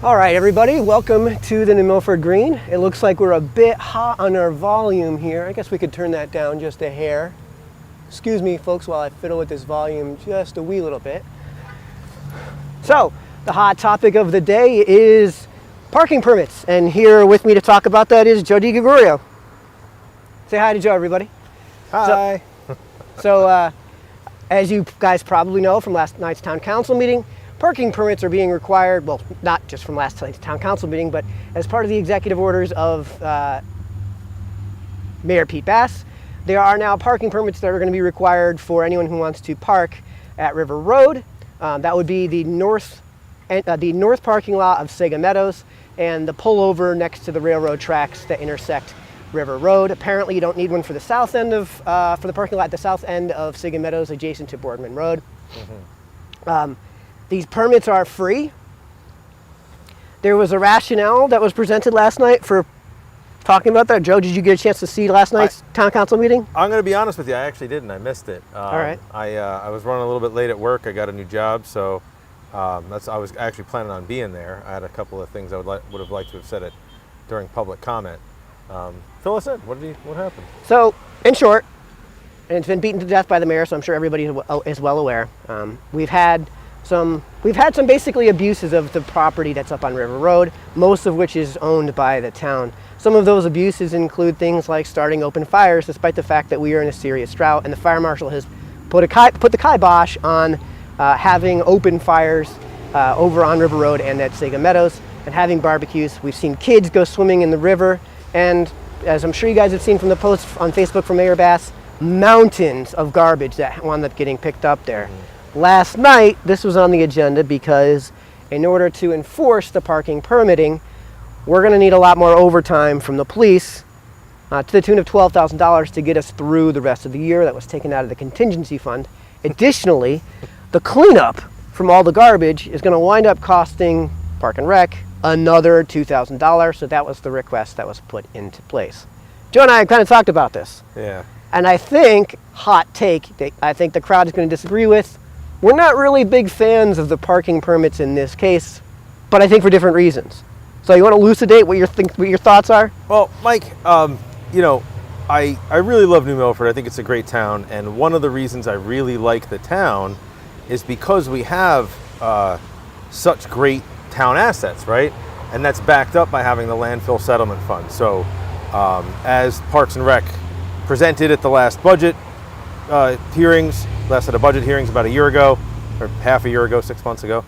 All right, everybody, welcome to the New Milford Green. It looks like we're a bit hot on our volume here. I guess we could turn that down just a hair. Excuse me, folks, while I fiddle with this volume just a wee little bit. So, the hot topic of the day is parking permits. And here with me to talk about that is Joe DiGregorio. Say hi to Joe, everybody. Hi. So, as you guys probably know from last night's town council meeting, parking permits are being required, well, not just from last night's town council meeting, but as part of the executive orders of Mayor Pete Bass. There are now parking permits that are going to be required for anyone who wants to park at River Road. That would be the north parking lot of Sega Meadows and the pullover next to the railroad tracks that intersect River Road. Apparently you don't need one for the south end of, for the parking lot at the south end of Sega Meadows adjacent to Boardman Road. Mm-hmm. These permits are free. There was a rationale that was presented last night for talking about that. Joe, did you get a chance to see last night's town council meeting? I'm going to be honest with you, I actually didn't. I missed it. All right. I was running a little bit late at work. I got a new job, so I was actually planning on being there. I had a couple of things I would have liked to have said it during public comment. Fill us in. What happened? So, in short, and it's been beaten to death by the mayor, so I'm sure everybody is well aware. We've had some basically abuses of the property that's up on River Road, most of which is owned by the town. Some of those abuses include things like starting open fires, despite the fact that we are in a serious drought, and the fire marshal has put the kibosh on having open fires over on River Road and at Sega Meadows, and having barbecues. We've seen kids go swimming in the river, and as I'm sure you guys have seen from the posts on Facebook from Mayor Bass, mountains of garbage that wound up getting picked up there. Last night, this was on the agenda because in order to enforce the parking permitting, we're going to need a lot more overtime from the police to the tune of $12,000 to get us through the rest of the year. That was taken out of the contingency fund. Additionally, the cleanup from all the garbage is going to wind up costing Park and Rec another $2,000. So that was the request that was put into place. Joe and I kind of talked about this. Yeah. And I think, hot take, I think the crowd is going to disagree with, we're not really big fans of the parking permits in this case, but I think for different reasons. So you want to elucidate what your thoughts are? Well, Mike, I really love New Milford. I think it's a great town, and one of the reasons I really like the town is because we have such great town assets, right? And that's backed up by having the landfill settlement fund. So as Parks and Rec presented at the last budget hearings, last set of budget hearings about a year ago, or half a year ago, 6 months ago.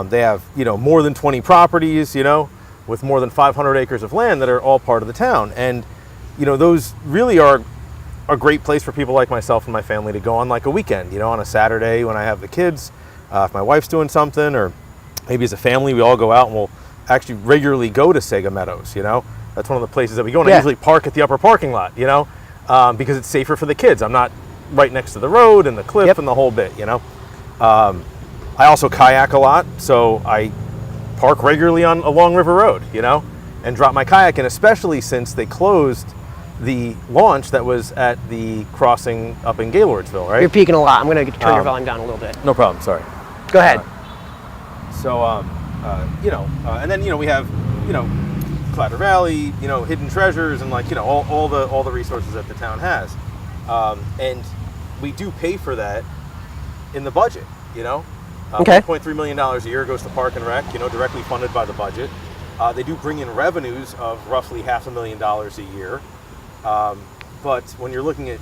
They have, more than 20 properties, with more than 500 acres of land that are all part of the town. And, those really are a great place for people like myself and my family to go on like a weekend, on a Saturday when I have the kids, if my wife's doing something, or maybe as a family, we all go out and we'll actually regularly go to Sega Meadows, That's one of the places that we go, and I usually park at the upper parking lot, because it's safer for the kids. I'm not right next to the road and the cliff and the whole bit, I also kayak a lot, so I park regularly along River Road, and drop my kayak in, especially since they closed the launch that was at the crossing up in Gaylordsville, right? You're peaking a lot. I'm going to turn your volume down a little bit. No problem, sorry. Go ahead. And then, we have, Cladder Valley, hidden treasures, and all the resources that the town has. And we do pay for that in the budget, Okay. $1.3 million a year goes to Park and Rec, directly funded by the budget. They do bring in revenues of roughly $500,000 a year. But when you're looking at,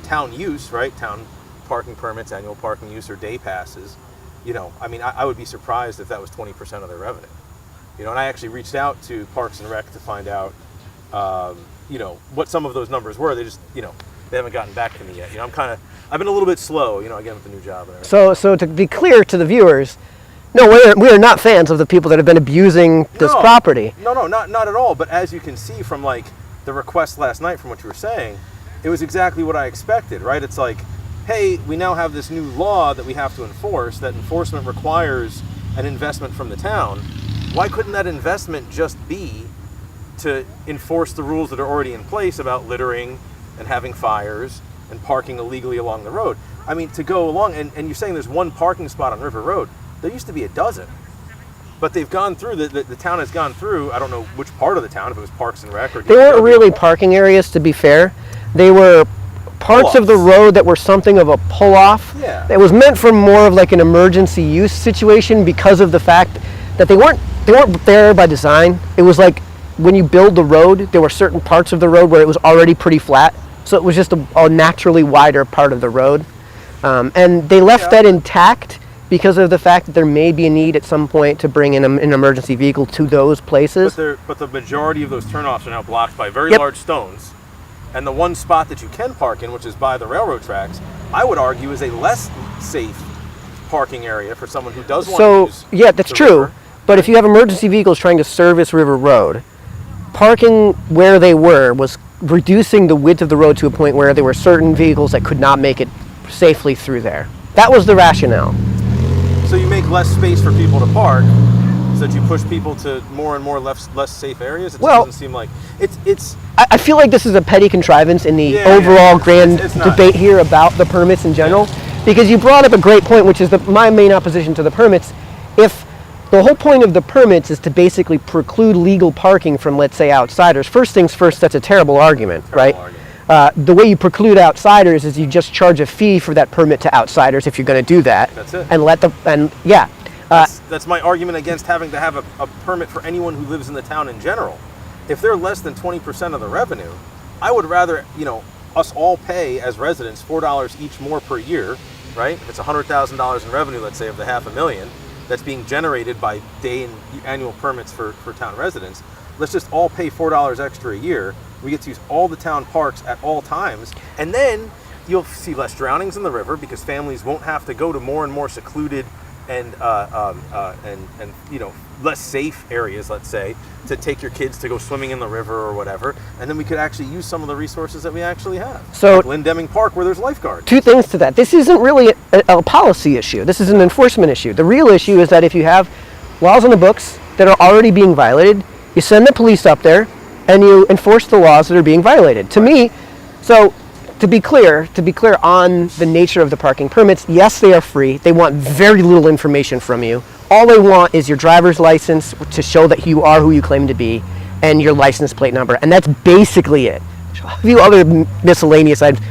town use, right? Town parking permits, annual parking use, or day passes, I would be surprised if that was 20% of their revenue. And I actually reached out to Parks and Rec to find out, what some of those numbers were. They just, they haven't gotten back to me yet. I've been a little bit slow, again, with the new job and everything. So to be clear to the viewers, no, we are not fans of the people that have been abusing this property. No, not at all. But as you can see from the request last night, from what you were saying, it was exactly what I expected, right? It's like, hey, we now have this new law that we have to enforce. That enforcement requires an investment from the town. Why couldn't that investment just be to enforce the rules that are already in place about littering and having fires and parking illegally along the road? I mean, to go along, and you're saying there's one parking spot on River Road. There used to be a dozen. But they've gone through, the town has gone through, I don't know which part of the town, if it was Parks and Rec or They weren't DPW. really parking areas, to be fair. They were parts of the Pull-offs. road that were something of a pull-off. Yeah. It was meant for more of like an emergency use situation because of the fact that they weren't there by design. It was like when you build the road, there were certain parts of the road where it was already pretty flat. So it was just a naturally wider part of the road. And they left that intact because of the fact that there may be a need at some point to bring in an emergency vehicle to those places. But the majority of those turnoffs are now blocked by very Yep. large stones. And the one spot that you can park in, which is by the railroad tracks, I would argue is a less safe parking area for someone who does want to So, use yeah, that's the true. river. But if you have emergency vehicles trying to service River Road, parking where they were was reducing the width of the road to a point where there were certain vehicles that could not make it safely through there. That was the rationale. So you make less space for people to park, so that you push people to more and more less safe areas. It just Well- doesn't seem like it's. I feel like this is a petty contrivance in the Yeah, overall yeah, grand it's not. debate here about the permits in general, because you brought up a great point, which is my main opposition to the permits. If the whole point of the permits is to basically preclude legal parking from, let's say, outsiders, first things first, that's a terrible argument, right? The way you preclude outsiders is you just charge a fee for that permit to outsiders if you're going to do that. That's it. And yeah. That's my argument against having to have a permit for anyone who lives in the town in general. If they're less than 20% of the revenue, I would rather, us all pay as residents $4 each more per year, right? If it's $100,000 in revenue, let's say, of the $500,000 that's being generated by day and annual permits for town residents, let's just all pay $4 extra a year. We get to use all the town parks at all times, and then you'll see less drownings in the river because families won't have to go to more and more secluded and less safe areas, let's say, to take your kids to go swimming in the river or whatever, and then we could actually use some of the resources that we actually have. So- like Lynn Deming Park, where there's lifeguards. Two things to that. This isn't really a policy issue. This is an enforcement issue. The real issue is that if you have laws on the books that are already being violated, you send the police up there and you enforce the laws that are being violated. To me, so to be clear on the nature of the parking permits, yes, they are free. They want very little information from you. All they want is your driver's license to show that you are who you claim to be and your license plate number. And that's basically it. A few other miscellaneous items.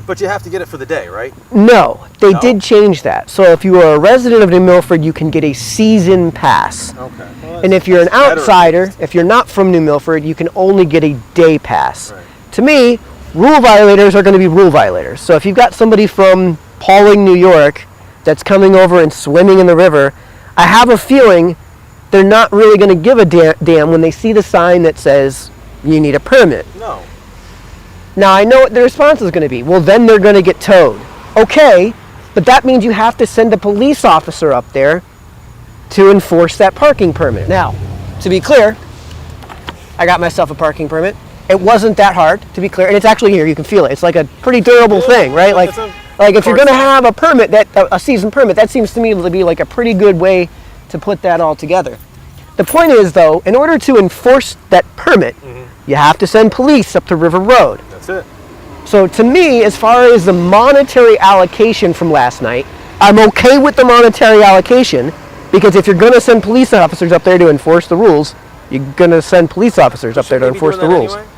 But you have to get it for the day, right? No, they No? did change that. So if you are a resident of New Milford, you can get a season pass. Okay. Well, And if you're an that's better at outsider, least. if you're not from New Milford, you can only get a day pass. Right. To me, rule violators are going to be rule violators. So if you've got somebody from Pauling, New York, that's coming over and swimming in the river, I have a feeling they're not really going to give a damn when they see the sign that says you need a permit. No. Now, I know what the response is going to be. Well, then they're going to get towed. Okay, but that means you have to send a police officer up there to enforce that parking permit. Now, to be clear, I got myself a parking permit. It wasn't that hard, to be clear, and it's actually here. You can feel it. It's like a pretty durable thing, right? Like if you're going to have a permit, a season permit, that seems to me to be like a pretty good way to put that all together. The point is, though, in order to enforce that permit, you have to send police up to River Road. That's it. So to me, as far as the monetary allocation from last night, I'm okay with the monetary allocation because if you're going to send police officers up there to enforce the rules, you're going to send police officers up there to Shouldn't they be enforce the doing rules. that anyway?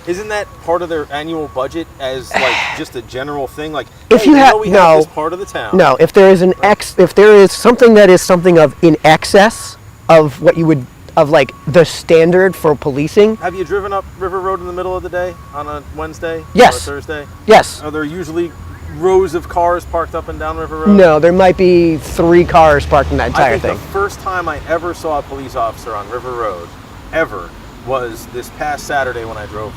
Isn't that part of their annual budget as like just a general thing? Like, If hey, you have- we no. have this part of the town. No, if there is if there is something that is something of in excess of what you would of like the standard for policing, Have you driven up River Road in the middle of the day on a Wednesday Yes. or a Thursday? yes. Are there usually rows of cars parked up and down River Road? No, there might be 3 cars parked in that I entire think thing. the first time I ever saw a police officer on River Road, ever, was this past Saturday when I drove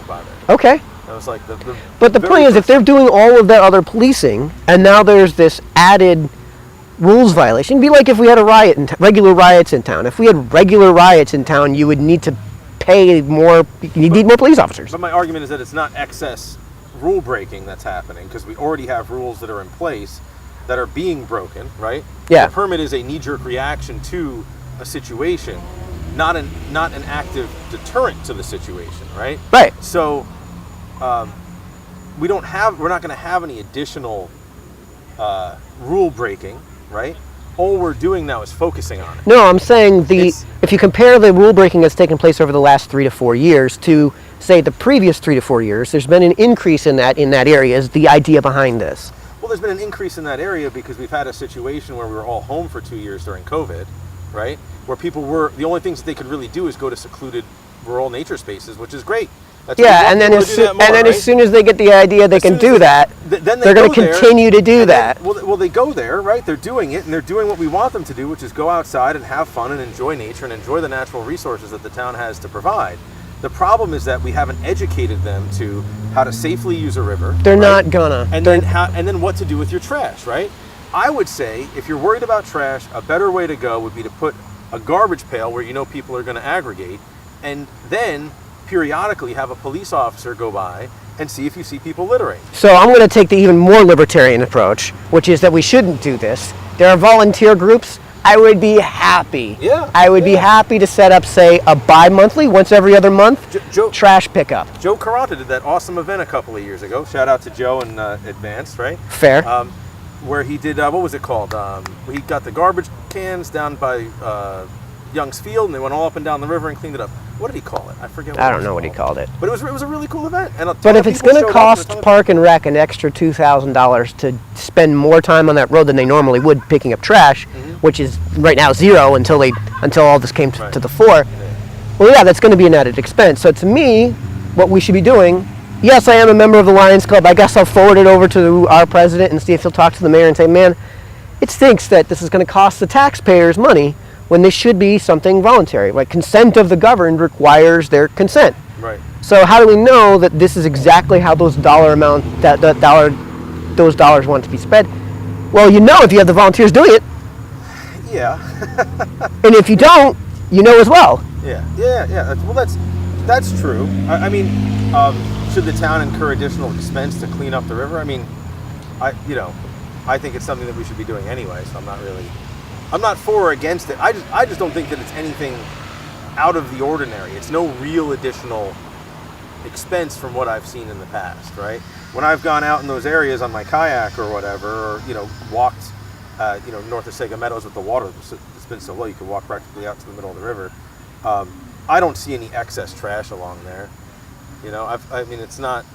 by there. Okay. That was like the But the very point is, if first- they're doing all of that other policing, and now there's this added rules violation, it'd be like if we had a riot, regular riots in town. If we had regular riots in town, you would need to pay more. You need more police officers. But my argument is that it's not excess rule breaking that's happening because we already have rules that are in place that are being broken, right? Yeah. The permit is a knee-jerk reaction to a situation, not an active deterrent to the situation, right? Right. So we're not going to have any additional rule breaking, right? all we're doing now is focusing on it. No, I'm saying if you compare the rule breaking that's taken place over the last 3 to 4 years to, say, the previous 3 to 4 years, there's been an increase in that area is the idea behind this. Well, there's been an increase in that area because we've had a situation where we were all home for 2 years during COVID, right? Where people were, the only things that they could really do is go to secluded rural nature spaces, which is great. Yeah, and then as soon as they get the idea they can do that, they're going to continue to do that. Well, they go there, right? They're doing it, and they're doing what we want them to do, which is go outside and have fun and enjoy nature and enjoy the natural resources that the town has to provide. The problem is that we haven't educated them to how to safely use a river. They're not gonna. And then what to do with your trash, right? I would say if you're worried about trash, a better way to go would be to put a garbage pail where you know people are going to aggregate, and then periodically have a police officer go by and see if you see people littering. So I'm going to take the even more libertarian approach, which is that we shouldn't do this. There are volunteer groups. I would be happy. Yeah. I would be happy to set up, say, a bi-monthly, once every other month, trash pickup. Joe Caranta did that awesome event a couple of years ago. Shout out to Joe and Advanced, right? Fair. Where he did, what was it called? He got the garbage cans down by Young's Field, and they went all up and down the river and cleaned it up. What did he call it? I forget. I don't know what he called it. But it was a really cool event. And but if it's going to cost Park and Rec an extra $2,000 to spend more time on that road than they normally would picking up trash, which is right now zero until all this came to the fore. Yeah. Well, yeah, that's going to be an added expense. So to me, what we should be doing. Yes, I am a member of the Lions Club. I guess I'll forward it over to our president and see if he'll talk to the mayor and say, man, it stinks that this is going to cost the taxpayers money when this should be something voluntary. Like, consent of the governed requires their consent. Right. So how do we know that this is exactly how those dollars want to be spent? Well, you know if you have the volunteers doing it. Yeah. And if you don't, you know as well. Yeah. Well, that's true. I mean, should the town incur additional expense to clean up the river? I mean, I think it's something that we should be doing anyway. So I'm not for or against it. I just don't think that it's anything out of the ordinary. It's no real additional expense from what I've seen in the past, right? When I've gone out in those areas on my kayak or whatever, or walked, north of Sega Meadows with the water, it's been so low you could walk practically out to the middle of the river. I don't see any excess trash along there. It's not,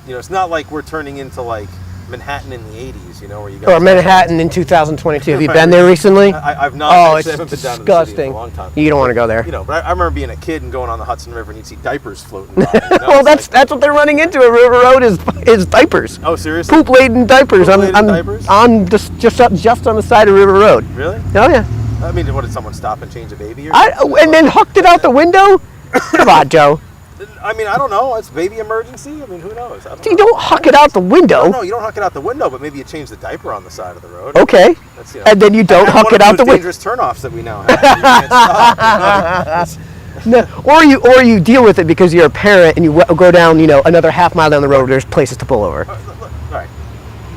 it's not like we're turning into like Manhattan in the 80s, where you got... Or Manhattan in 2022. Have you been there recently? I've not. Oh, actually, I haven't been down to the city in a long time. You don't want to go there. But I remember being a kid and going on the Hudson River and you'd see diapers floating by. Well, that's what they're running into at River Road is diapers. Oh, seriously? Poop-laden diapers. Diapers? On just on the side of River Road. Really? Oh, yeah. I mean, what, did someone stop and change a baby or something? And then hooked it out the window? Come on, Joe. I mean, I don't know. It's baby emergency. I mean, who knows? You don't huck it out the window. No, you don't huck it out the window, but maybe you change the diaper on the side of the road. Okay. That's, and then you don't huck it out the window. Dangerous turnoffs that we now have. No, or you deal with it because you're a parent and you go down, another half mile down the road. There's places to pull over. All right.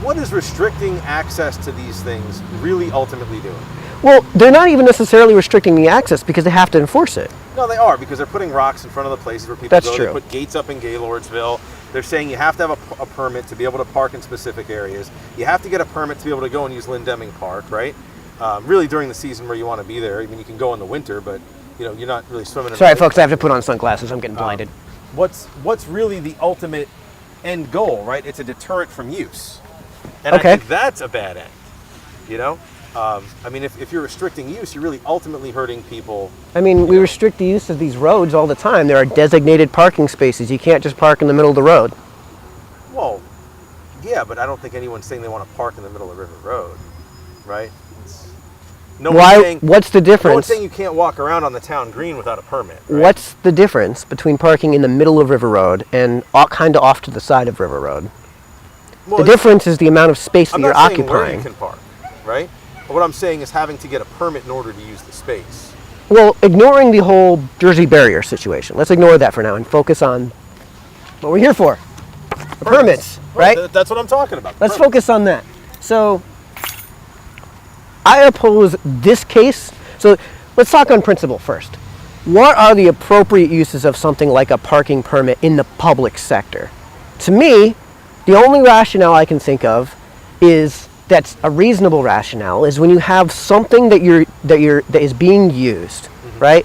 What is restricting access to these things really ultimately doing? Well, they're not even necessarily restricting the access because they have to enforce it. No, they are, because they're putting rocks in front of the places where people That's go. True. They put gates up in Gaylordsville. They're saying you have to have a permit to be able to park in specific areas. You have to get a permit to be able to go and use Lynn Deming Park, right? Really during the season where you want to be there. I mean, you can go in the winter, but you're not really swimming in Sorry, folks, I have to put on sunglasses. I'm getting blinded. What's really the ultimate end goal, right? It's a deterrent from use. And okay. I think that's a bad end, I mean, if you're restricting use, you're really ultimately hurting people. I mean, we restrict the use of these roads all the time. There are designated parking spaces. You can't just park in the middle of the road. Well, yeah, but I don't think anyone's saying they want to park in the middle of River Road, right? What's the difference? No one's saying you can't walk around on the town green without a permit. Right? What's the difference between parking in the middle of River Road and kind of off to the side of River Road? Well, the difference is the amount of space that you're occupying. I'm not saying where you can park, right? But what I'm saying is having to get a permit in order to use the space. Well, ignoring the whole Jersey barrier situation, let's ignore that for now and focus on what we're here for. The permits, right? That's what I'm talking about. Let's focus on that. So, I oppose this case. So, let's talk on principle first. What are the appropriate uses of something like a parking permit in the public sector? To me, the only rationale I can think of is that's a reasonable rationale is when you have something that is being used, right?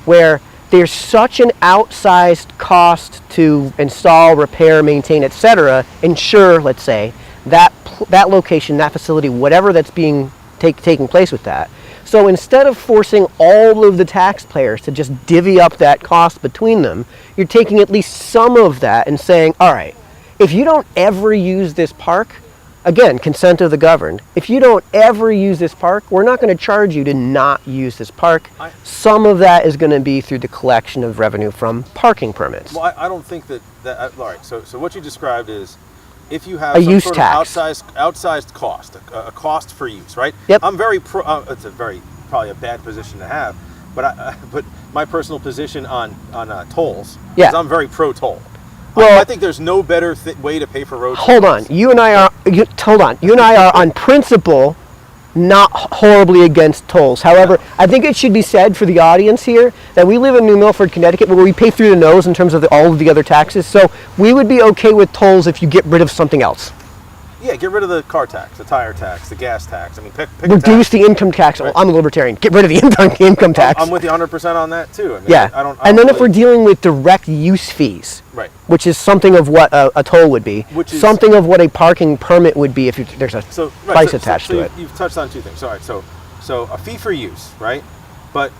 Where there's such an outsized cost to install, repair, maintain, etc., insure, let's say, that location, that facility, whatever that's being taking place with that. So instead of forcing all of the taxpayers to just divvy up that cost between them, you're taking at least some of that and saying, all right, if you don't ever use this park, again, consent of the governed, if you don't ever use this park, we're not going to charge you to not use this park. Some of that is going to be through the collection of revenue from parking permits. Well, I don't think that all right, so what you described is if you have a some use sort tax. of outsized cost, a cost for use, right? Yep. I'm very it's probably a bad position to have, but my personal position on tolls is I'm very pro toll. Well, I think there's no better way to pay for roads. Hold on, you and I are on principle not horribly against tolls. However, I think it should be said for the audience here that we live in New Milford, Connecticut, where we pay through the nose in terms of all of the other taxes. So we would be okay with tolls if you get rid of something else. Yeah, get rid of the car tax, the tire tax, the gas tax. I mean, pick reduce the income tax. Right. I'm a libertarian. Get rid of the income tax. I'm with you 100% on that too. I mean, yeah. I don't and then really... if we're dealing with direct use fees, right, which is something of what a toll would be, which is something of what a parking permit would be if there's a price attached to it. You've touched on two things. All right, so a fee for use, right? But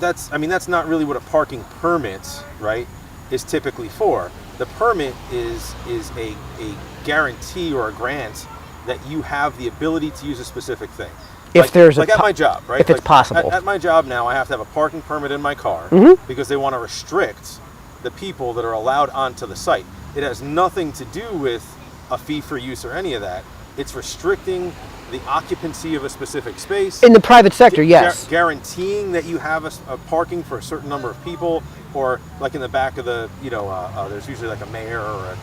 that's not really what a parking permit, right, is typically for. The permit is a guarantee or a grant that you have the ability to use a specific thing. If at my job, right? If it's possible. At my job now, I have to have a parking permit in my car because they want to restrict the people that are allowed onto the site. It has nothing to do with a fee for use or any of that. It's restricting the occupancy of a specific space. In the private sector, yes. Guaranteeing that you have a parking for a certain number of people, or like in the back of the, there's usually like a mayor or a,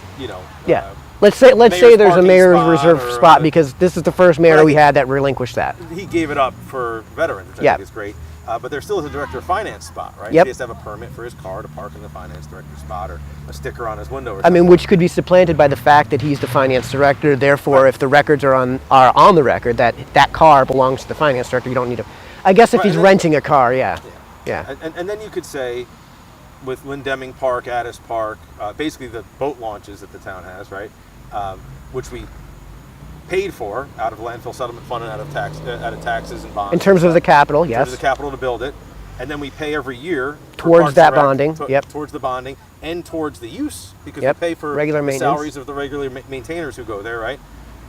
yeah. Let's say there's a mayor's reserved spot because this is the first mayor we had that relinquished that. He gave it up for veterans, which I think is great. But there still is a director of finance spot, right? Yep. He has to have a permit for his car to park in the finance director spot, or a sticker on his window or something. I mean, which could be supplanted by the fact that he's the finance director. Therefore, if the records are on the record that car belongs to the finance director, you don't need to. I guess if he's renting a car, yeah. And then you could say, with Lindeming Park, Addis Park, basically the boat launches that the town has, right? Which we paid for out of landfill settlement fund and out of taxes and bonds. In terms of the capital, yes. In terms of the capital to build it, and then we pay every year towards that bonding. Towards the bonding and towards the use, because we pay for regular the salaries of the regular maintainers who go there, right?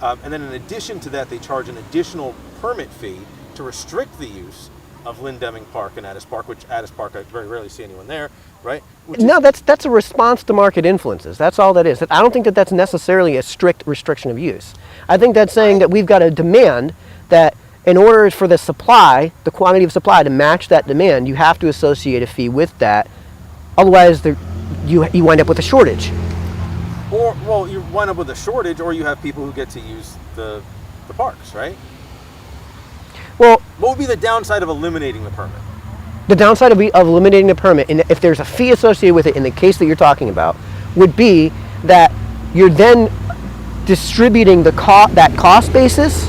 And then in addition to that, they charge an additional permit fee to restrict the use of Lindeming Park and Addis Park, which Addis Park I very rarely see anyone there, right? That's a response to market influences. That's all that is. I don't think that's necessarily a strict restriction of use. I think that's saying that we've got a demand that in order for the supply, the quantity of supply to match that demand, you have to associate a fee with that. Otherwise, you wind up with a shortage. Or, well, you wind up with a shortage, or you have people who get to use the parks, right? Well, what would be the downside of eliminating the permit? The downside of eliminating the permit, and if there's a fee associated with it in the case that you're talking about, would be that you're then distributing that cost basis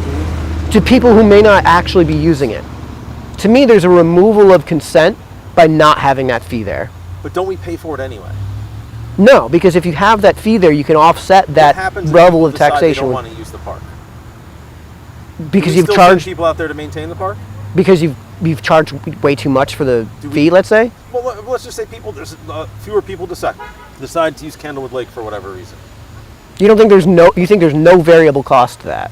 to people who may not actually be using it. To me, there's a removal of consent by not having that fee there. But don't we pay for it anyway? No, because if you have that fee there, you can offset that level of taxation. They don't want to use the park. Because you've charged charged people out there to maintain the park. Because you've charged way too much for the fee. Let's say. Well, let's just say there's fewer people decide to use Candlewood Lake for whatever reason. You don't think you think there's no variable cost to that?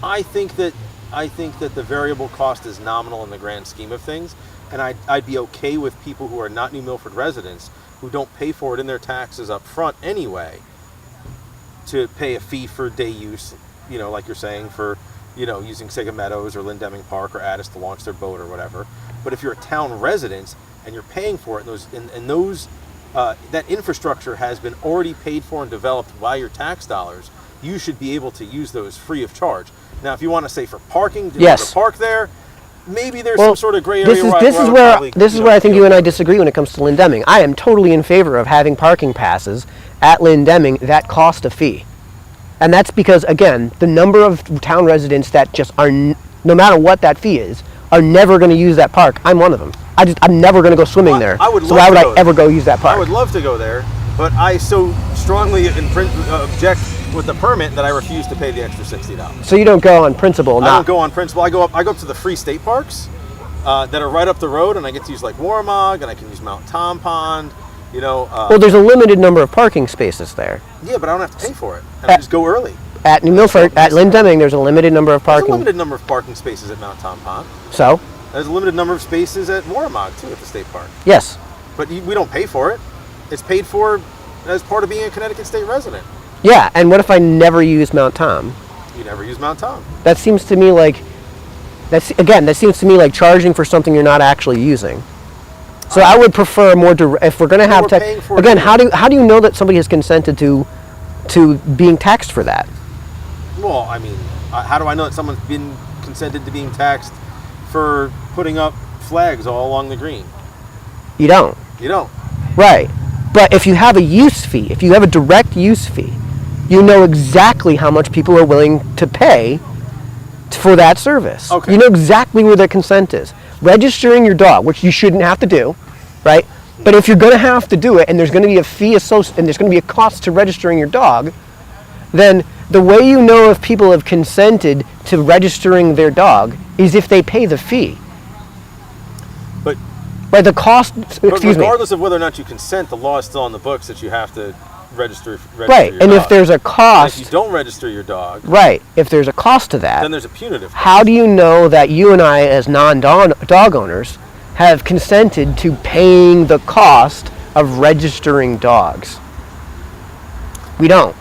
I think that the variable cost is nominal in the grand scheme of things, and I'd be okay with people who are not New Milford residents who don't pay for it in their taxes up front anyway to pay a fee for day use, like you're saying, for using Sega Meadows or Lindeming Park or Addis to launch their boat or whatever. But if you're a town resident and you're paying for it, that infrastructure has been already paid for and developed by your tax dollars, you should be able to use those free of charge. Now, if you want to say for parking, to park there, maybe there's some sort of gray area. This is where I think you and I disagree when it comes to Lindeming. I am totally in favor of having parking passes at Lindeming that cost a fee. And that's because, again, the number of town residents that just are, no matter what that fee is, are never going to use that park. I'm one of them. I'm never going to go swimming there. I would so love why to would go I ever go use that park? I would love to go there, but I so strongly object with the permit that I refuse to pay the extra $60. So you don't go on principle, I don't go on principle. I go up to the free state parks that are right up the road, and I get to use like Warmog, and I can use Mount Tom Pond. You know. Well, there's a limited number of parking spaces there. Yeah, but I don't have to pay for it. And I just go early. At New Milford, at Lynn-Deming, there's a limited number of parking. There's a limited number of parking spaces at Mount Tom Pond. So? There's a limited number of spaces at Warmog, too, at the state park. Yes. But we don't pay for it. It's paid for as part of being a Connecticut state resident. Yeah, and what if I never use Mount Tom? You never use Mount Tom. That seems to me like, that seems to me like charging for something you're not actually using. So I would prefer more if we're going to have again, how do you know that somebody has consented to being taxed for that? Well, I mean, how do I know that someone's been consented to being taxed for putting up flags all along the green? You don't. You don't. Right. But if you have a use fee, if you have a direct use fee, you know exactly how much people are willing to pay for that service. Okay. You know exactly where their consent is. Registering your dog, which you shouldn't have to do, right? But if you're going to have to do it, and there's going to be a fee associated, and there's going to be a cost to registering your dog, then the way you know if people have consented to registering their dog is if they pay the fee. But right, the cost. Regardless of whether or not you consent, the law is still on the books that you have to register right, your and dog. If there's a cost, and if you don't register your dog, right, if there's a cost to that, then there's a punitive cost. How do you know that you and I, as non-dog owners, have consented to paying the cost of registering dogs? We don't,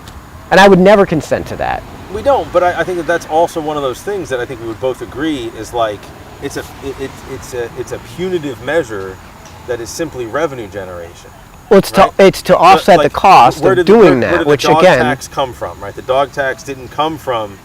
and I would never consent to that. We don't, but I think that that's also one of those things that I think we would both agree is like it's a punitive measure that is simply revenue generation. Well, it's to offset the cost of doing that, which again, where did the dog tax come from, right? The dog tax didn't come from,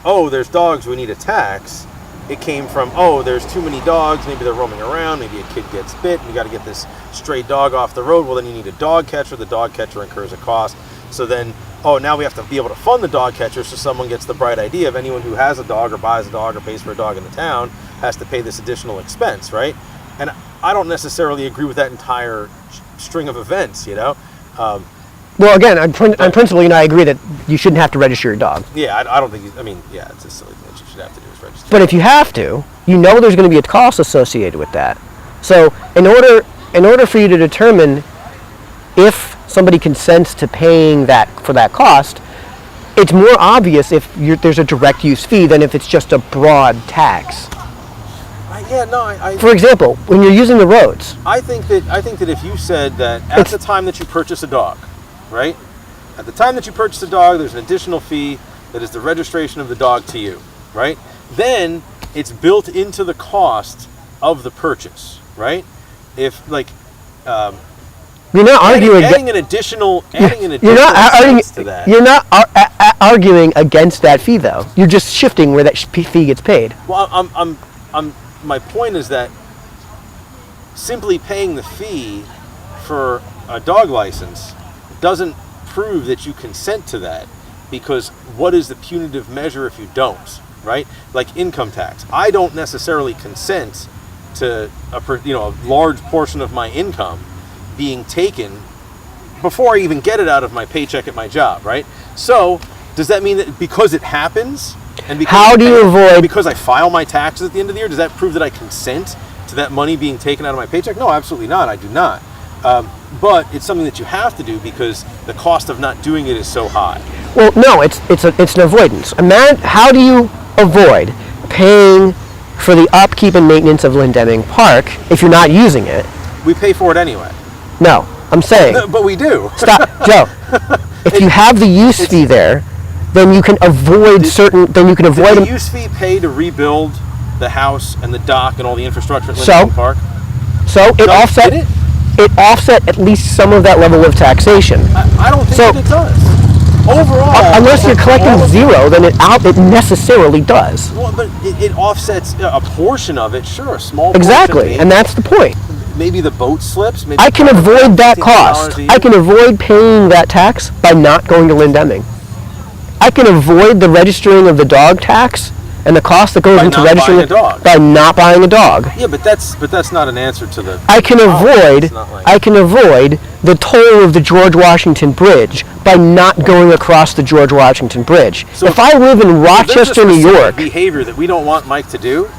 oh, there's dogs, we need a tax. It came from, oh, there's too many dogs, maybe they're roaming around, maybe a kid gets bit, and you got to get this stray dog off the road. Well, then you need a dog catcher. The dog catcher incurs a cost. So then, oh, now we have to be able to fund the dog catcher, so someone gets the bright idea of anyone who has a dog or buys a dog or pays for a dog in the town has to pay this additional expense, right? And I don't necessarily agree with that entire string of events, you know? Well, again, on principle, I agree that you shouldn't have to register your dog. Yeah, I don't think, it's a silly thing that you should have to do is register. But if you have to, you know there's going to be a cost associated with that. So in order for you to determine if somebody consents to paying for that cost, it's more obvious if there's a direct use fee than if it's just a broad tax. For example, when you're using the roads, I think that if you said that at the time that you purchase a dog, right? At the time that you purchase a dog, there's an additional fee that is the registration of the dog to you, right? Then it's built into the cost of the purchase, right? If you're not arguing adding an additional you're not arguing to that. You're not arguing against that fee, though. You're just shifting where that fee gets paid. Well, my point is that simply paying the fee for a dog license doesn't prove that you consent to that, because what is the punitive measure if you don't, right? Like income tax. I don't necessarily consent to a large portion of my income being taken before I even get it out of my paycheck at my job, right? So does that mean that because it happens, and because I file my taxes at the end of the year, does that prove that I consent to that money being taken out of my paycheck? No, absolutely not. I do not. But it's something that you have to do because the cost of not doing it is so high. Well, no, it's an avoidance. How do you avoid paying for the upkeep and maintenance of Lynn-Deming Park if you're not using it? We pay for it anyway. No, I'm saying. But we do. Stop, Joe. If you have the use fee there, then you can avoid the use fee pay to rebuild the house and the dock and all the infrastructure at Lynn-Deming Park? So it offset at least some of that level of taxation. I don't think that it does. Overall, unless you're collecting zero, then it necessarily does. Well, but it offsets a portion of it, sure, a small exactly, portion. And that's the point. Maybe the boat slips. Maybe I can avoid that cost. I can avoid paying that tax by not going to Lynn-Deming. I can avoid the registering of the dog tax and the cost that goes By into not registering buying a dog. by not buying a dog. Yeah, but that's not an answer to the. I can avoid It's not like- I can avoid the toll of the George Washington Bridge by not going across the George Washington Bridge. So if I live in There's a Rochester, New specific York, behavior that we don't want Mike to do.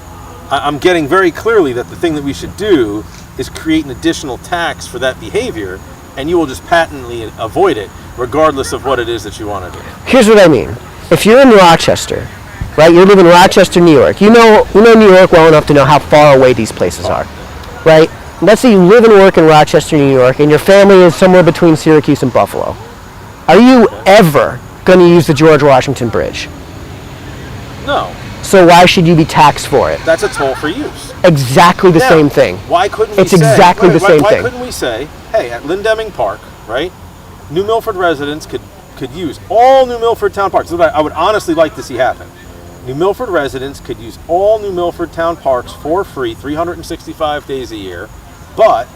I'm getting very clearly that the thing that we should do is create an additional tax for that behavior, and you will just patently avoid it, regardless of what it is that you want to do. here's what I mean. If you're in Rochester, right? You live in Rochester, New York. You know New York well enough to know how far away these places are, right? Let's say you live and work in Rochester, New York, and your family is somewhere between Syracuse and Buffalo. Are you ever going to use the George Washington Bridge? No, So why should you be taxed for it? that's a toll for use. Exactly the Now, same thing. Why couldn't we It's say, exactly the same why thing. couldn't we say, hey, at Lindemming Park, right? New Milford residents could use all New Milford town parks. This is what I would honestly like to see happen. New Milford residents could use all New Milford town parks for free 365 days a year, but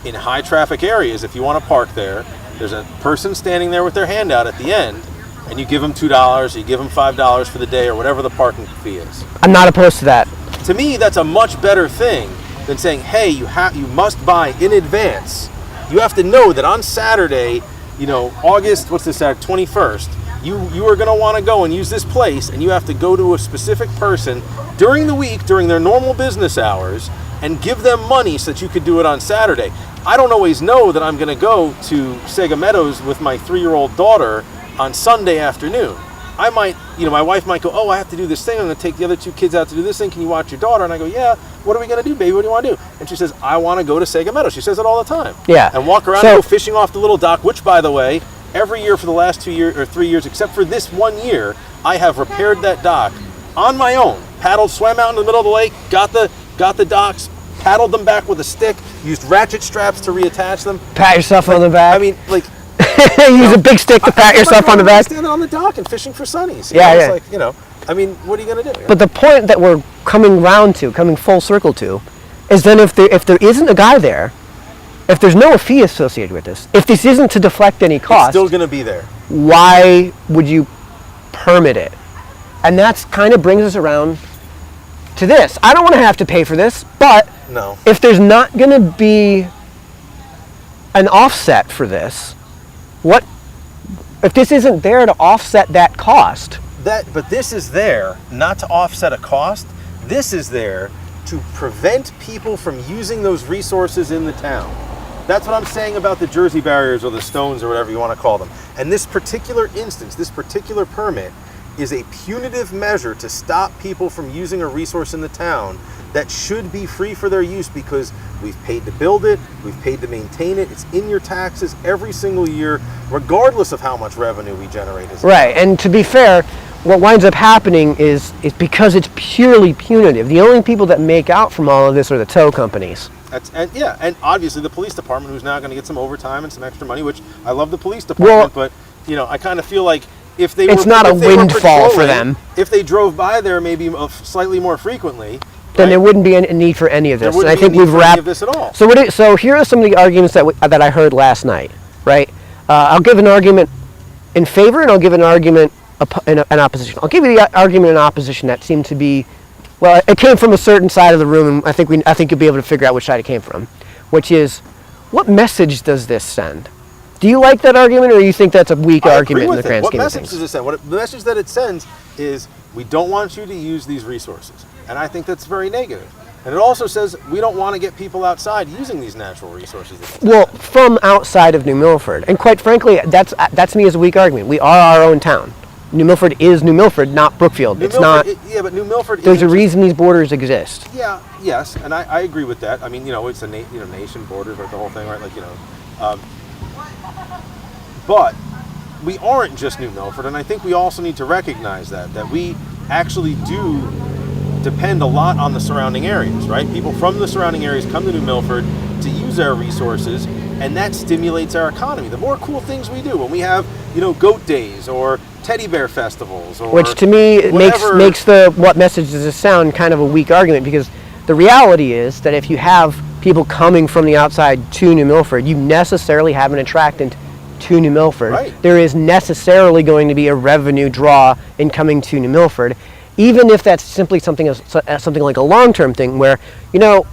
in high traffic areas, if you want to park there, there's a person standing there with their hand out at the end, and you give them $2, or you give them $5 for the day, or whatever the parking fee is. I'm not opposed to that. To me, that's a much better thing than saying, hey, you must buy in advance. You have to know that on Saturday, August, 21st, you are going to want to go and use this place, and you have to go to a specific person during the week, during their normal business hours, and give them money so that you could do it on Saturday. I don't always know that I'm going to go to Sega Meadows with my 3-year-old daughter on Sunday afternoon. I might, my wife might go, oh, I have to do this thing. I'm going to take the other 2 kids out to do this thing. Can you watch your daughter? And I go, yeah. What are we going to do, baby? What do you want to do? And she says, I want to go to Sega Meadows. She says it all the time. Yeah. And walk around and go fishing off the little dock, which, by the way, every year for the last 2 years or 3 years, except for this 1 year, I have repaired that dock on my own. Paddled, swam out in the middle of the lake, got the docks, paddled them back with a stick, used ratchet straps to reattach them. Pat yourself on the back. I mean, like, use a big stick to pat yourself on the back. Standing on the dock and fishing for sunnies. Yeah. It's like, I mean, what are you going to do? But the point that we're coming full circle to, is then if there isn't a guy there, if there's no fee associated with this, if this isn't to deflect any It's cost, still going to be there. why would you permit it? And that's kind of brings us around to this. I don't want to have to pay for this, but No. if there's not going to be an offset for this, what if this isn't there to offset that cost? But this is there not to offset a cost. This is there to prevent people from using those resources in the town. That's what I'm saying about the Jersey barriers or the stones or whatever you want to call them. And this particular instance, this particular permit, is a punitive measure to stop people from using a resource in the town that should be free for their use because we've paid to build it, we've paid to maintain it, it's in your taxes every single year, regardless of how much revenue we generate. Right, and to be fair, what winds up happening is because it's purely punitive. The only people that make out from all of this are the tow companies. And obviously the police department, who's now going to get some overtime and some extra money, which I love the police department, but I kind of feel like if they it's not a windfall for them. If they drove by there maybe slightly more frequently, then there wouldn't be a need for any of this. There I think we've wrapped this at all. So here are some of the arguments that I heard last night. Right, I'll give an argument in favor, and I'll give an argument in opposition. I'll give you the argument in opposition that seemed to be, well, it came from a certain side of the room, and I think you'll be able to figure out which side it came from, which is, what message does this send? Do you like that argument, or do you think that's a weak argument in the grand scheme of things? What message does it send? The message that it sends is, we don't want you to use these resources. And I think that's very negative. And it also says, we don't want to get people outside using these natural resources. Well, from outside of New Milford. And quite frankly, that's me as a weak argument. We are our own town. New Milford is New Milford, not Brookfield. Yeah, but New Milford. There's a reason these borders exist. Yeah. Yes, and I agree with that. I mean, it's a nation borders, right? The whole thing, right? But we aren't just New Milford, and I think we also need to recognize that we actually do depend a lot on the surrounding areas, right? People from the surrounding areas come to New Milford to use our resources, and that stimulates our economy. The more cool things we do, when we have, goat days or teddy bear festivals, or which to me makes the what message does this sound kind of a weak argument, because the reality is that if you have people coming from the outside to New Milford, you necessarily have an attractant to New Milford. Right. There is necessarily going to be a revenue draw in coming to New Milford, even if that's simply something like a long-term thing where, you know,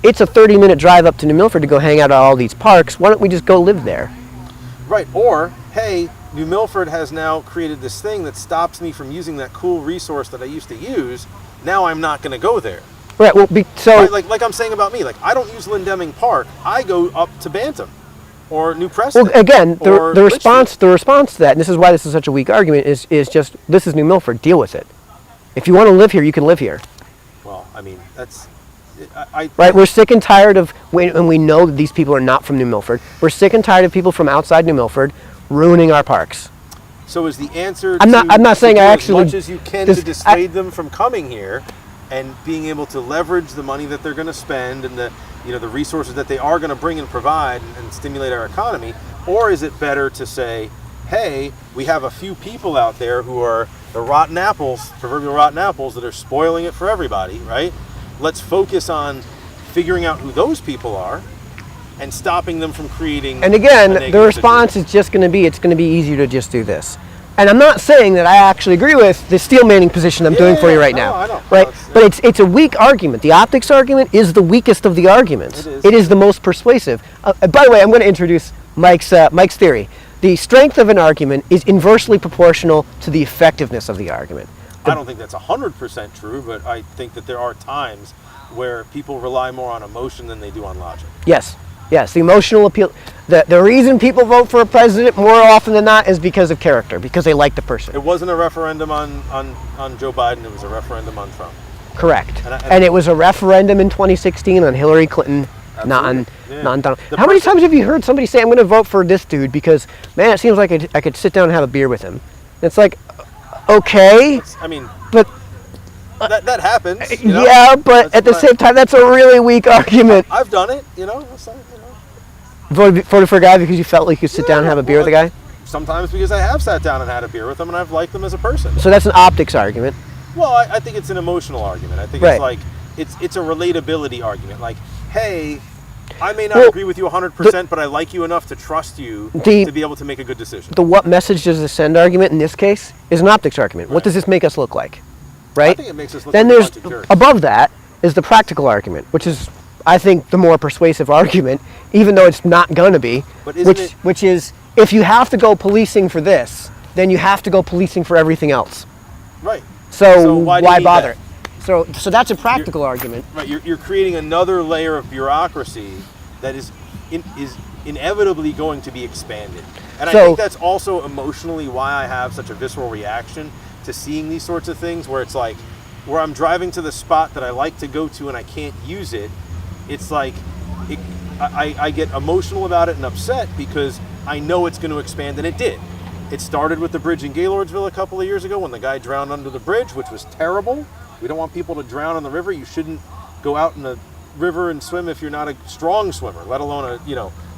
it's a 30-minute drive up to New Milford to go hang out at all these parks. Why don't we just go live there? Right. Or, hey, New Milford has now created this thing that stops me from using that cool resource that I used to use. Now I'm not going to go there. Right. Well, Right, like I'm saying about me, like I don't use Lindeming Park. I go up to Bantam or New Preston. well, again, or the Litchfield. response to that, and this is why this is such a weak argument, is just this is New Milford. Deal with it. If you want to live here, you can live here. Well, I mean, that's Right, we're sick and tired of, and we know that these people are not from New Milford. We're sick and tired of people from outside New Milford ruining our parks. So is the answer? I'm not saying to I do actually as much as you can to dissuade them from coming here, and being able to leverage the money that they're going to spend and the resources that they are going to bring and provide and stimulate our economy, or is it better to say, hey, we have a few people out there who are the rotten apples, proverbial rotten apples, that are spoiling it for everybody, right? Let's focus on figuring out who those people are and stopping them from creating. And again, the response is just going to be, it's going to be easier to just do this. And I'm not saying that I actually agree with the steel manning position I'm doing for you right now. I know. Right? But it's a weak argument. The optics argument is the weakest of the arguments. It is the most persuasive. By the way, I'm going to introduce Mike's theory. The strength of an argument is inversely proportional to the effectiveness of the argument. I don't think that's 100% true, but I think that there are times where people rely more on emotion than they do on logic. Yes, the emotional appeal. The reason people vote for a president more often than not is because of character, because they like the person. It wasn't a referendum on Joe Biden, it was a referendum on Trump. Correct. And it was a referendum in 2016 on Hillary Clinton, not on Donald. How many times have you heard somebody say, I'm going to vote for this dude because, man, it seems like I could sit down and have a beer with him? It's like, okay, I mean, but that happens. You know? Yeah, but at the same time, that's a really weak argument. I've done it, you know. Voted for a guy because you felt like you could sit down and have a beer with a guy? Sometimes because I have sat down and had a beer with them and I've liked them as a person. So that's an optics argument. Well, I think it's an emotional argument. I think it's like, it's a relatability argument. Like, hey, I may not agree with you 100%, but I like you enough to trust you to be able to make a good decision. The what message does this send argument in this case is an optics argument. Right. What does this make us look like? Right? I think it makes us look then like there's, a bunch of jerks. Above that is the practical argument, which is, I think, the more persuasive argument, even though it's not going to be, which is, if you have to go policing for this, then you have to go policing for everything else. Right. So why bother? So that's a practical argument. Right. You're creating another layer of bureaucracy that is inevitably going to be expanded. And I think that's also emotionally why I have such a visceral reaction to seeing these sorts of things, where it's like, where I'm driving to the spot that I like to go to and I can't use it. It's like, I get emotional about it and upset because I know it's going to expand, and it did. It started with the bridge in Gaylordsville a couple of years ago when the guy drowned under the bridge, which was terrible. We don't want people to drown in the river. You shouldn't go out in the river and swim if you're not a strong swimmer, let alone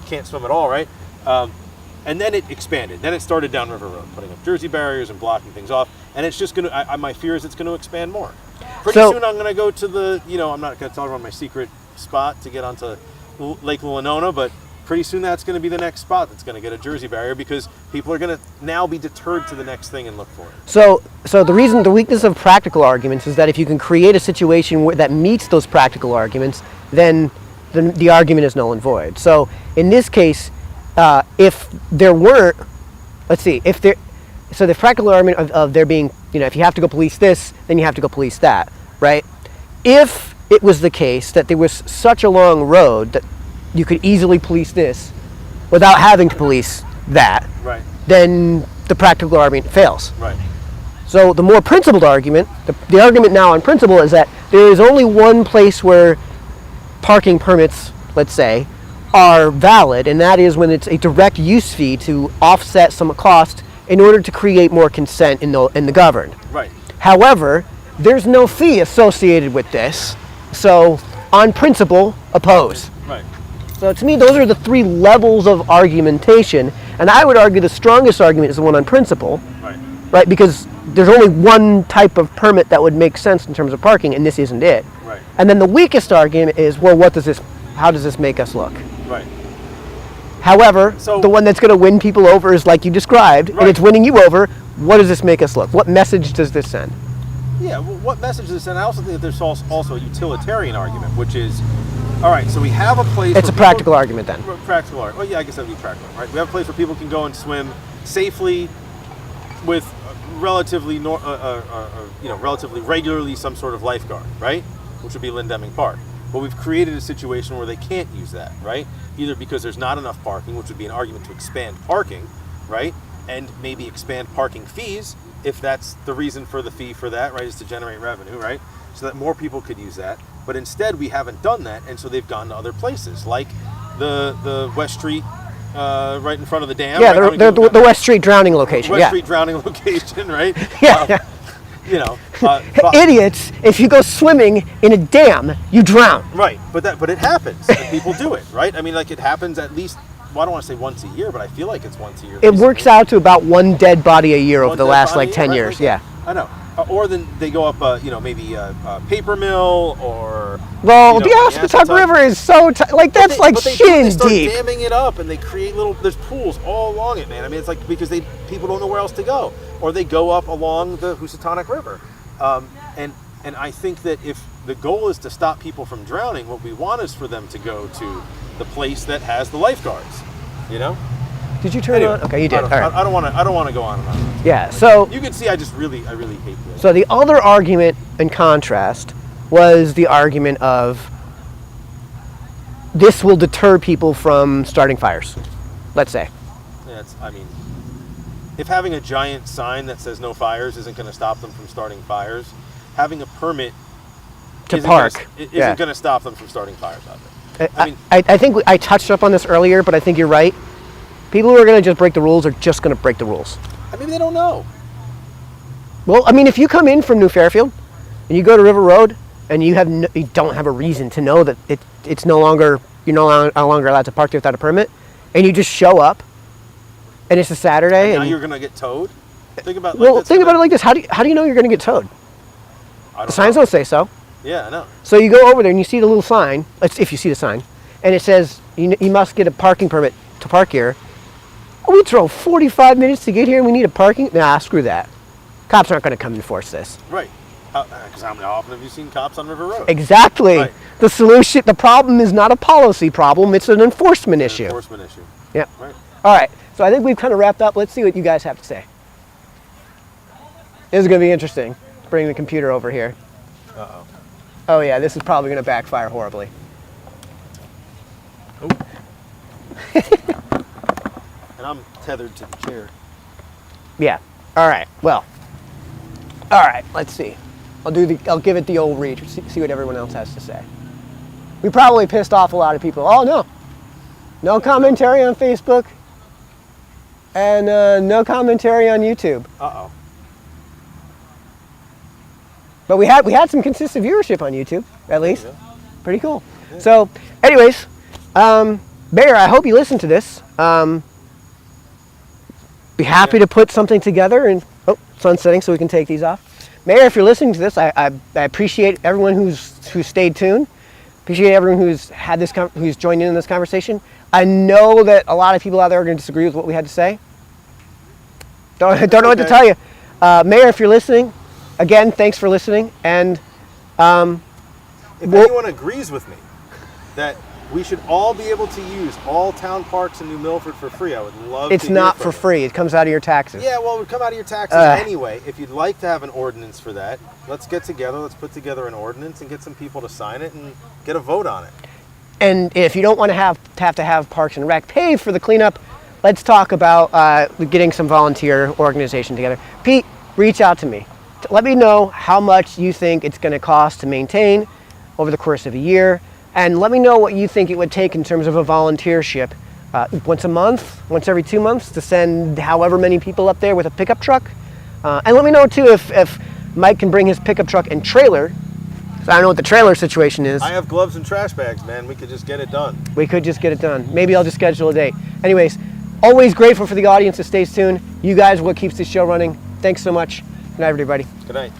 can't swim at all, right? And then it expanded. Then it started down River Road, putting up Jersey barriers and blocking things off. And it's just going to, my fear is it's going to expand more. Pretty soon I'm going to go to the, I'm not going to tell everyone my secret spot to get onto Lake Winona, but pretty soon that's going to be the next spot that's going to get a Jersey barrier because people are going to now be deterred to the next thing and look for it. So the weakness of practical arguments is that if you can create a situation that meets those practical arguments, then the argument is null and void. So in this case, if there weren't, so the practical argument of there being, if you have to go police this, then you have to go police that, right? If it was the case that there was such a long road that you could easily police this without having to police that, right, then the practical argument fails. Right. So the more principled argument, the argument now on principle is that there is only one place where parking permits, let's say, are valid, and that is when it's a direct use fee to offset some cost in order to create more consent in the governed. Right. However, there's no fee associated with this, so on principle, oppose. Right. So to me, those are the three levels of argumentation, and I would argue the strongest argument is the one on principle, right? Because there's only one type of permit that would make sense in terms of parking, and this isn't it. Right. And then the weakest argument is, well, how does this make us look? Right. However, So- the one that's going to win people over is like you described, and Right. it's winning you over. What does this make us look? What message does this send? Yeah, well, what message is this? And I also think that there's also a utilitarian argument, which is, all right, so we have a place. It's a practical argument then. Practical argument. Well, yeah, I guess that would be practical, right? We have a place where people can go and swim safely with relatively, relatively regularly some sort of lifeguard, right? Which would be Lindeming Park. But we've created a situation where they can't use that, right? Either because there's not enough parking, which would be an argument to expand parking, right? And maybe expand parking fees, if that's the reason for the fee for that, right, is to generate revenue, right? So that more people could use that. But instead, we haven't done that, and so they've gone to other places, like the West Street, right in front of the dam. Yeah, right? the West Street drowning location. West yeah. Street drowning location, right? Yeah. You know, Idiots! If you go swimming in a dam, you drown. right? But it happens, and people do it, right? I mean, like it happens at least. Well, I don't want to say once a year, but I feel like it's once a year. It works out to about one dead body a year over One the dead last body, like 10 right? years. Like, Yeah. I know. Or then they go up, maybe a paper mill or. Well, you know, the Aspetuck Aspetuck- River is so like that's like But they shin start deep. damming it up, and they create there's pools all along it, man. I mean, it's like because people don't know where else to go, or they go up along the Housatonic River, and I think that if the goal is to stop people from drowning, what we want is for them to go to the place that has the lifeguards, you know. Did you turn Anyway, on? Okay, you did. I don't, All right. I don't want to go on and on. Yeah. So You can see I really hate this. So the other argument in contrast was the argument of this will deter people from starting fires, let's say. If having a giant sign that says no fires isn't going to stop them from starting fires, having a permit To isn't park, isn't yeah. going to stop them from starting fires out there. I think I touched up on this earlier, but I think you're right. People who are going to just break the rules are just going to break the rules. Maybe they don't know. Well, I mean, if you come in from New Fairfield and you go to River Road and you don't have a reason to know that it's no longer you're no longer allowed to park there without a permit, and you just show up, and it's a Saturday, And now and you're going to get towed. Think about think about it like this: how do you know you're going to get towed? The signs don't say so. Yeah, I know. So you go over there and you see the little sign. If you see the sign, and it says you must get a parking permit to park here. We drove 45 minutes to get here and we need a parking? Nah, screw that. Cops aren't going to come enforce this. Right. Because how often have you seen cops on River Road? Exactly. Right. The problem is not a policy problem, it's an enforcement issue. Enforcement issue. Yep. Right. All right, so I think we've kind of wrapped up. Let's see what you guys have to say. This is going to be interesting. Bring the computer over here. Uh-oh. Oh yeah, this is probably going to backfire horribly. Oh. And I'm tethered to the chair. Yeah. All right. Well. All right. Let's see. I'll give it the old read. See what everyone else has to say. We probably pissed off a lot of people. Oh no. No commentary on Facebook. And no commentary on YouTube. Uh-oh. But we had some consistent viewership on YouTube, at least. Yeah. Pretty cool. Yeah. So, anyways, Bear, I hope you listen to this. Be happy to put something together, and sun's setting, so we can take these off. Mayor, if you're listening to this, I appreciate everyone who's stayed tuned. Appreciate everyone who's joined in this conversation. I know that a lot of people out there are going to disagree with what we had to say. Don't know what to tell you. Mayor, if you're listening, again, thanks for listening. And if anyone agrees with me that we should all be able to use all town parks in New Milford for free, I would love to it's not for free. It comes out of your taxes. Yeah, well, it would come out of your taxes anyway. If you'd like to have an ordinance for that, let's get together, let's put together an ordinance and get some people to sign it and get a vote on it. And if you don't want to have Parks and Rec pay for the cleanup, let's talk about getting some volunteer organization together. Pete, reach out to me. Let me know how much you think it's going to cost to maintain over the course of a year. And let me know what you think it would take in terms of a volunteership. Once a month, once every 2 months, to send however many people up there with a pickup truck. And let me know too if Mike can bring his pickup truck and trailer. So I don't know what the trailer situation is. I have gloves and trash bags, man. We could just get it done. We could just get it done. Maybe I'll just schedule a date. Anyways, always grateful for the audience that stays tuned. You guys are what keeps this show running. Thanks so much. Good night, everybody. Good night.